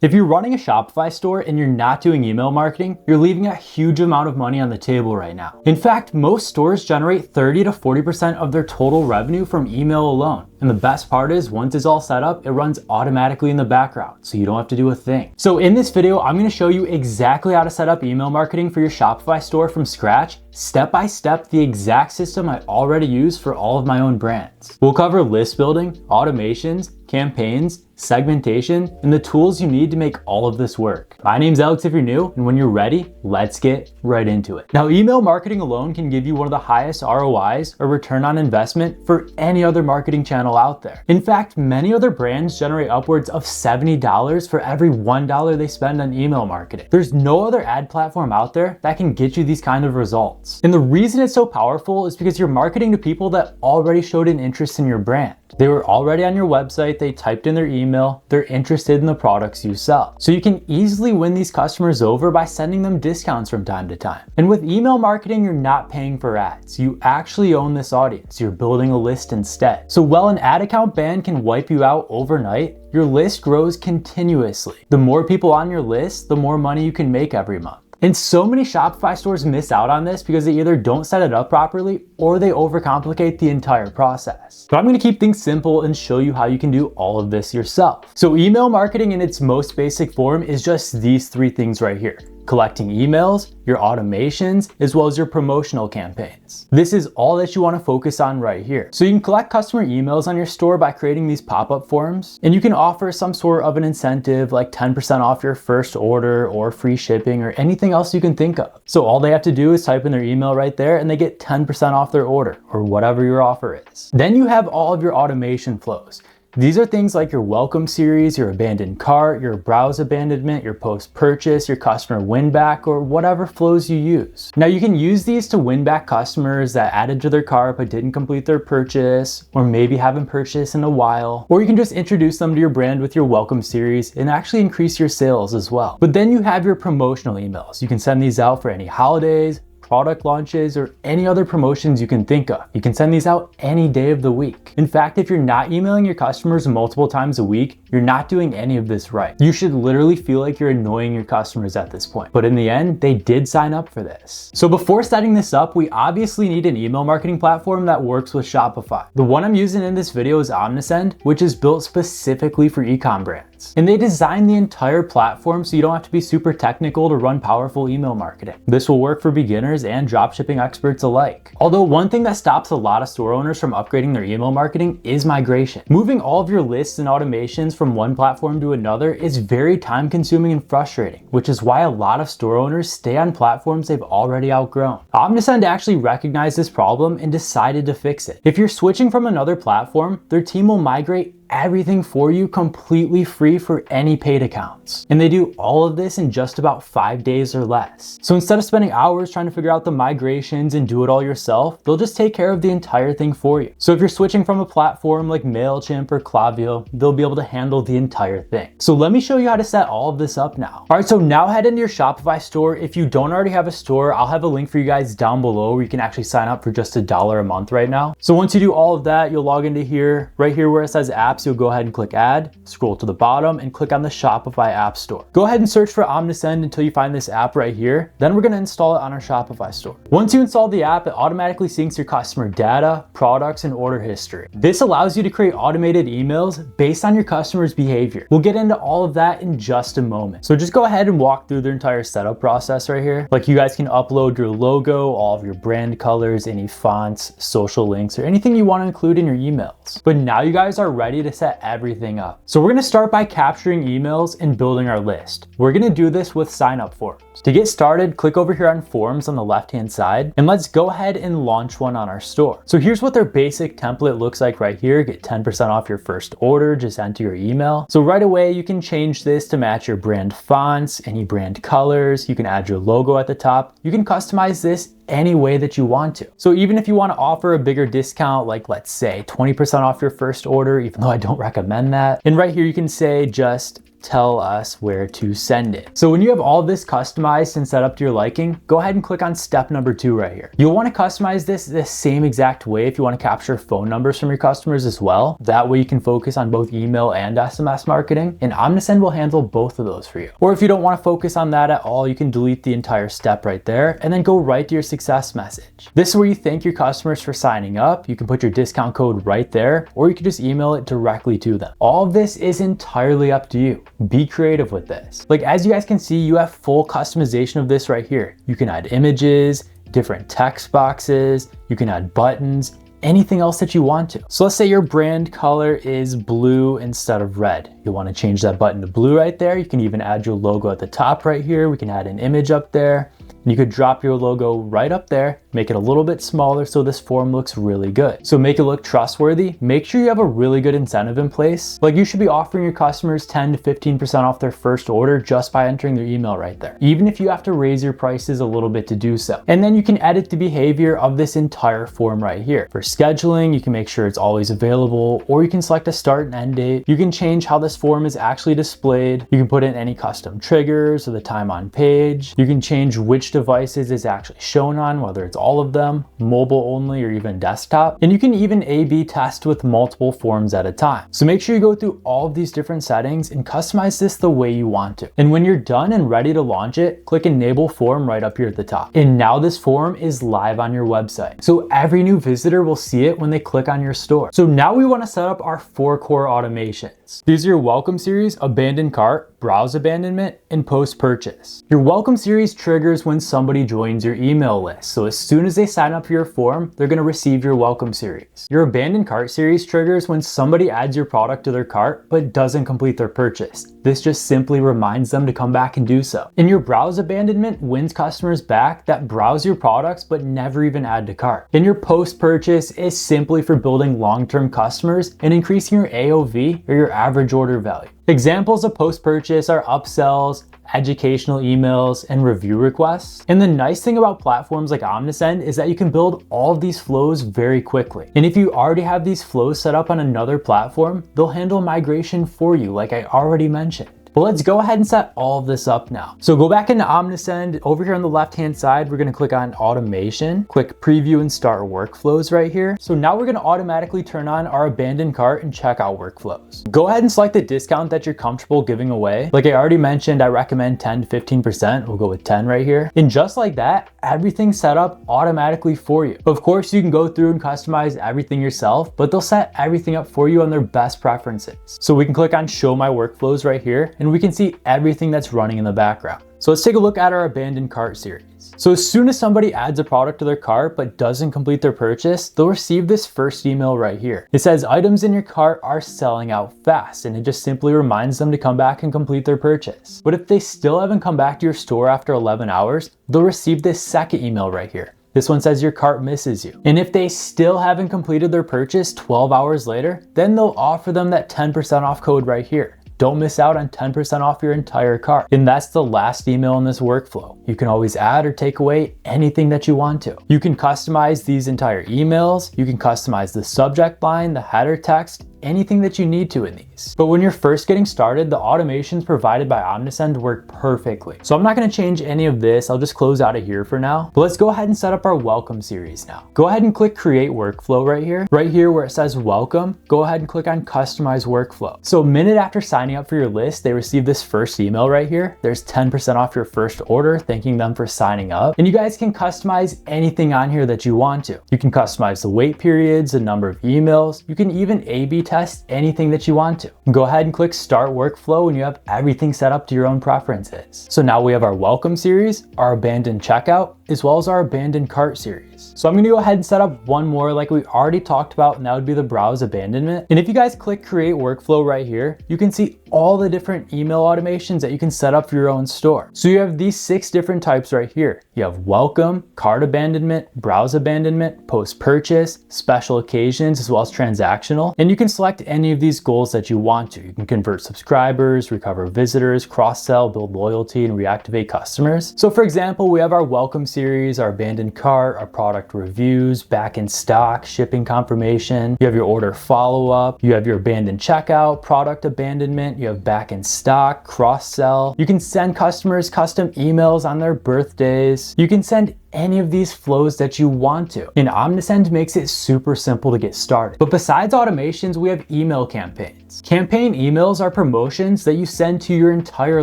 If you're running a Shopify store and you're not doing email marketing, you're leaving a huge amount of money on the table right now. In fact, most stores generate 30 to 40% of their total revenue from email alone. And the best part is, once it's all set up, it runs automatically in the background, so you don't have to do a thing. So in this video, I'm gonna show you exactly how to set up email marketing for your Shopify store from scratch, step by step, the exact system I already use for all of my own brands. We'll cover list building, automations, campaigns, segmentation, and the tools you need to make all of this work. My name's Alex if you're new, and when you're ready, let's get right into it. Now, email marketing alone can give you one of the highest ROIs or return on investment for any other marketing channel out there. In fact, many other brands generate upwards of $70 for every $1 they spend on email marketing. There's no other ad platform out there that can get you these kind of results. And the reason it's so powerful is because you're marketing to people that already showed an interest in your brand. They were already on your website, they typed in their email, they're interested in the products you sell. So you can easily win these customers over by sending them discounts from time to time. And with email marketing, you're not paying for ads. You actually own this audience. You're building a list instead. So while an ad account ban can wipe you out overnight, your list grows continuously. The more people on your list, the more money you can make every month. And so many Shopify stores miss out on this because they either don't set it up properly or they overcomplicate the entire process. But I'm gonna keep things simple and show you how you can do all of this yourself. So email marketing in its most basic form is just these three things right here: collecting emails, your automations, as well as your promotional campaigns. This is all that you want to focus on right here. So you can collect customer emails on your store by creating these pop-up forms, and you can offer some sort of an incentive like 10% off your first order or free shipping or anything else you can think of. So all they have to do is type in their email right there and they get 10% off their order or whatever your offer is. Then you have all of your automation flows. These are things like your welcome series, your abandoned cart, your browse abandonment, your post-purchase, your customer win back, or whatever flows you use. Now you can use these to win back customers that added to their cart but didn't complete their purchase, or maybe haven't purchased in a while, or you can just introduce them to your brand with your welcome series and actually increase your sales as well. But then you have your promotional emails. You can send these out for any holidays, product launches, or any other promotions you can think of. You can send these out any day of the week. In fact, if you're not emailing your customers multiple times a week, you're not doing any of this right. You should literally feel like you're annoying your customers at this point. But in the end, they did sign up for this. So before setting this up, we obviously need an email marketing platform that works with Shopify. The one I'm using in this video is Omnisend, which is built specifically for ecom brands. And they designed the entire platform so you don't have to be super technical to run powerful email marketing. This will work for beginners and dropshipping experts alike. Although one thing that stops a lot of store owners from upgrading their email marketing is migration. Moving all of your lists and automations from one platform to another is very time consuming and frustrating, which is why a lot of store owners stay on platforms they've already outgrown. Omnisend actually recognized this problem and decided to fix it. If you're switching from another platform, their team will migrate everything for you completely free for any paid accounts. And they do all of this in just about 5 days or less. So instead of spending hours trying to figure out the migrations and do it all yourself, they'll just take care of the entire thing for you. So if you're switching from a platform like MailChimp or Klaviyo, they'll be able to handle the entire thing. So let me show you how to set all of this up now. All right, so now head into your Shopify store. If you don't already have a store, I'll have a link for you guys down below where you can actually sign up for just $1 a month right now. So once you do all of that, you'll log into here, right here where it says apps, you'll go ahead and click add, scroll to the bottom and click on the Shopify app store. Go ahead and search for Omnisend until you find this app right here. Then we're gonna install it on our Shopify store. Once you install the app, it automatically syncs your customer data, products, and order history. This allows you to create automated emails based on your customer's behavior. We'll get into all of that in just a moment. So just go ahead and walk through the entire setup process right here. Like you guys can upload your logo, all of your brand colors, any fonts, social links, or anything you want to include in your emails. But now you guys are ready to set everything up. So we're gonna start by capturing emails and building our list. We're gonna do this with sign up forms. To get started, click over here on forms on the left-hand side, and let's go ahead and launch one on our store. So here's what their basic template looks like right here. Get 10% off your first order, just enter your email. So right away, you can change this to match your brand fonts, any brand colors. You can add your logo at the top. You can customize this any way that you want to. So even if you want to offer a bigger discount, like let's say 20% off your first order, even though I don't recommend that. And right here, you can say just tell us where to send it. So when you have all this customized and set up to your liking, go ahead and click on step number 2 right here. You'll want to customize this the same exact way if you want to capture phone numbers from your customers as well. That way you can focus on both email and SMS marketing, and Omnisend will handle both of those for you. Or if you don't want to focus on that at all, you can delete the entire step right there and then go right to your success message. This is where you thank your customers for signing up. You can put your discount code right there, or you can just email it directly to them. All of this is entirely up to you. Be creative with this. Like, as you guys can see, you have full customization of this right here. You can add images, different text boxes, you can add buttons, anything else that you want to. So let's say your brand color is blue instead of red. You'll want to change that button to blue right there. You can even add your logo at the top right here. We can add an image up there. And you could drop your logo right up there, make it a little bit smaller so this form looks really good. So make it look trustworthy. Make sure you have a really good incentive in place. Like, you should be offering your customers 10 to 15% off their first order just by entering their email right there, even if you have to raise your prices a little bit to do so. And then you can edit the behavior of this entire form right here. For scheduling, you can make sure it's always available, or you can select a start and end date. You can change how this form is actually displayed. You can put in any custom triggers or the time on page. You can change which devices is actually shown on, whether it's all of them, mobile only, or even desktop. And you can even A/B test with multiple forms at a time. So make sure you go through all of these different settings and customize this the way you want to. And when you're done and ready to launch it, click enable form right up here at the top. And now this form is live on your website. So every new visitor will see it when they click on your store. So now we want to set up our 4 core automations. These are your welcome series, abandoned cart, browse abandonment, and post purchase. Your welcome series triggers when somebody joins your email list. So as soon as they sign up for your form, they're going to receive your welcome series. Your abandoned cart series triggers when somebody adds your product to their cart but doesn't complete their purchase. This just simply reminds them to come back and do so. And your browse abandonment wins customers back that browse your products but never even add to cart. And your post purchase is simply for building long-term customers and increasing your AOV, or your average order value. Examples of post purchase are upsells, educational emails, and review requests. And the nice thing about platforms like Omnisend is that you can build all of these flows very quickly. And if you already have these flows set up on another platform, they'll handle migration for you, like I already mentioned. But let's go ahead and set all of this up now. So go back into Omnisend. Over here on the left-hand side, we're going to click on automation, click preview and start workflows right here. So now we're going to automatically turn on our abandoned cart and checkout workflows. Go ahead and select the discount that you're comfortable giving away. Like I already mentioned, I recommend 10 to 15%. We'll go with 10 right here. And just like that, everything's set up automatically for you. Of course, you can go through and customize everything yourself, but they'll set everything up for you on their best preferences. So we can click on show my workflows right here, and we can see everything that's running in the background. So let's take a look at our abandoned cart series. So as soon as somebody adds a product to their cart but doesn't complete their purchase, they'll receive this first email right here. It says items in your cart are selling out fast, and it just simply reminds them to come back and complete their purchase. But if they still haven't come back to your store after 11 hours, they'll receive this second email right here. This one says your cart misses you. And if they still haven't completed their purchase 12 hours later, then they'll offer them that 10% off code right here. Don't miss out on 10% off your entire cart. And that's the last email in this workflow. You can always add or take away anything that you want to. You can customize these entire emails. You can customize the subject line, the header text, anything that you need to in these. But when you're first getting started, the automations provided by Omnisend work perfectly. So I'm not going to change any of this. I'll just close out of here for now. But let's go ahead and set up our welcome series now. Go ahead and click create workflow right here. Right here where it says welcome, go ahead and click on customize workflow. So a minute after signing up for your list, they receive this first email right here. There's 10% off your first order, thanking them for signing up. And you guys can customize anything on here that you want to. You can customize the wait periods, the number of emails. You can even A/B test anything that you want to. Go ahead and click start workflow and you have everything set up to your own preferences. So now we have our welcome series, our abandoned checkout, as well as our abandoned cart series. So I'm going to go ahead and set up one more like we already talked about, and that would be the browse abandonment. And if you guys click create workflow right here, you can see all the different email automations that you can set up for your own store. So you have these 6 different types right here. You have welcome, cart abandonment, browse abandonment, post purchase, special occasions, as well as transactional. And you can select any of these goals that you want to. You can convert subscribers, recover visitors, cross-sell, build loyalty, and reactivate customers. So for example, we have our welcome series, our abandoned cart, our product product reviews, back in stock, shipping confirmation. You have your order follow-up. You have your abandoned checkout, product abandonment. You have back in stock, cross-sell. You can send customers custom emails on their birthdays. You can send any of these flows that you want to. And Omnisend makes it super simple to get started. But besides automations, we have email campaigns. Campaign emails are promotions that you send to your entire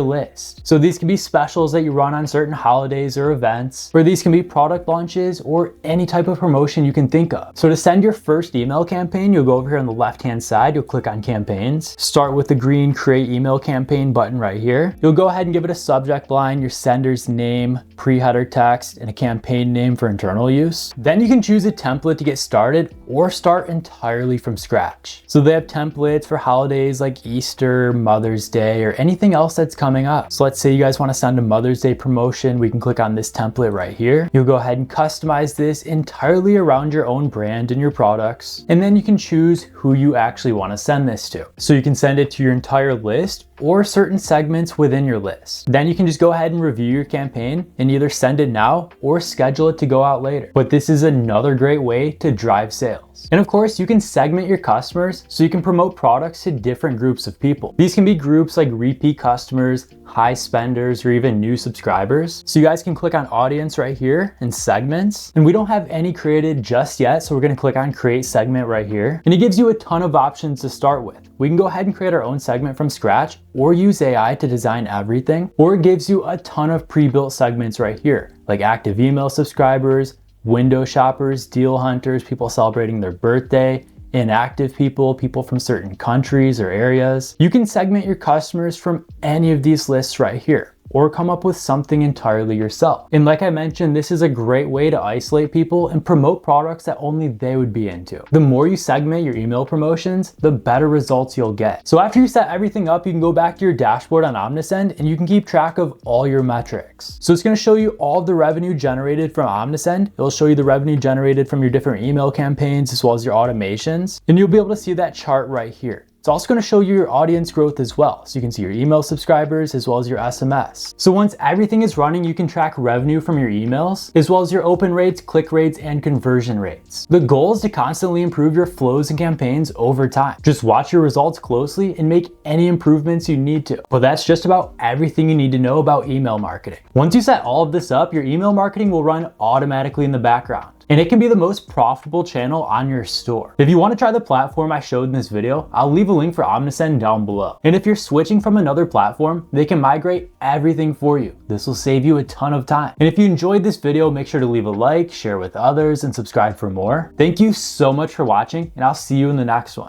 list. So these can be specials that you run on certain holidays or events, or these can be product launches or any type of promotion you can think of. So to send your first email campaign, you'll go over here on the left-hand side, you'll click on campaigns, start with the green create email campaign button right here. You'll go ahead and give it a subject line, your sender's name, pre-header text, and a campaign name for internal use. Then you can choose a template to get started or start entirely from scratch. So they have templates for holidays like Easter, Mother's Day, or anything else that's coming up. So let's say you guys want to send a Mother's Day promotion. We can click on this template right here. You'll go ahead and customize this entirely around your own brand and your products. And then you can choose who you actually want to send this to. So you can send it to your entire list or certain segments within your list. Then you can just go ahead and review your campaign and either send it now or schedule it to go out later. But this is another great way to drive sales. And of course, you can segment your customers so you can promote products to different groups of people. These can be groups like repeat customers, high spenders, or even new subscribers. So you guys can click on audience right here and segments. And we don't have any created just yet, so we're gonna click on create segment right here. And it gives you a ton of options to start with. We can go ahead and create our own segment from scratch or use AI to design everything, or it gives you a ton of pre-built segments right here, like active email subscribers, window shoppers, deal hunters, people celebrating their birthday, inactive people, people from certain countries or areas. You can segment your customers from any of these lists right here, or come up with something entirely yourself. And like I mentioned, this is a great way to isolate people and promote products that only they would be into. The more you segment your email promotions, the better results you'll get. So after you set everything up, you can go back to your dashboard on Omnisend and you can keep track of all your metrics. So it's gonna show you all of the revenue generated from Omnisend. It'll show you the revenue generated from your different email campaigns as well as your automations. And you'll be able to see that chart right here. It's also going to show you your audience growth as well. So you can see your email subscribers as well as your SMS. So once everything is running, you can track revenue from your emails, as well as your open rates, click rates, and conversion rates. The goal is to constantly improve your flows and campaigns over time. Just watch your results closely and make any improvements you need to. But that's just about everything you need to know about email marketing. Once you set all of this up, your email marketing will run automatically in the background. And it can be the most profitable channel on your store. If you want to try the platform I showed in this video, I'll leave a link for Omnisend down below. And if you're switching from another platform, they can migrate everything for you. This will save you a ton of time. And if you enjoyed this video, make sure to leave a like, share with others, and subscribe for more. Thank you so much for watching, and I'll see you in the next one.